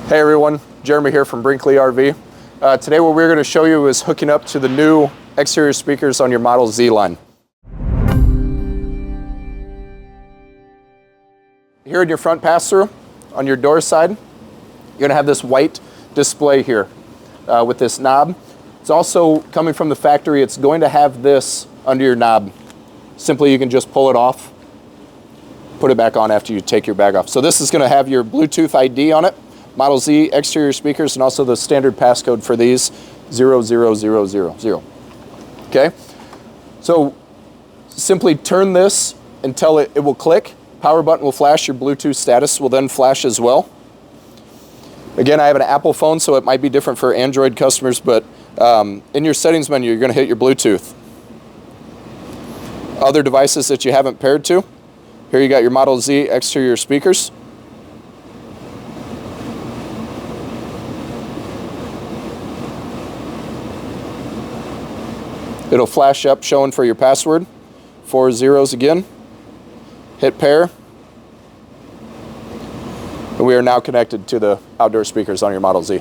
Hey everyone, Jeremy here from Brinkley RV. Today what we're going to show you is hooking up to the new exterior speakers on your Model Z line. Here in your front pass-through, on your door side, you're going to have this white display here with this knob. It's also coming from the factory. It's going to have this under your knob. Simply you can just pull it off, put it back on after you take your bag off. So this is going to have your Bluetooth ID on it, Model Z exterior speakers, and also the standard passcode for these, 00000. Okay, so simply turn this until it will click. Power button will flash, your Bluetooth status will then flash as well. Again, I have an Apple phone, so it might be different for Android customers, but in your settings menu, you're going to hit your Bluetooth. Other devices that you haven't paired to, here you got your Model Z exterior speakers. It'll flash up showing for your password, 4 zeros again. Hit pair. And we are now connected to the outdoor speakers on your Model Z.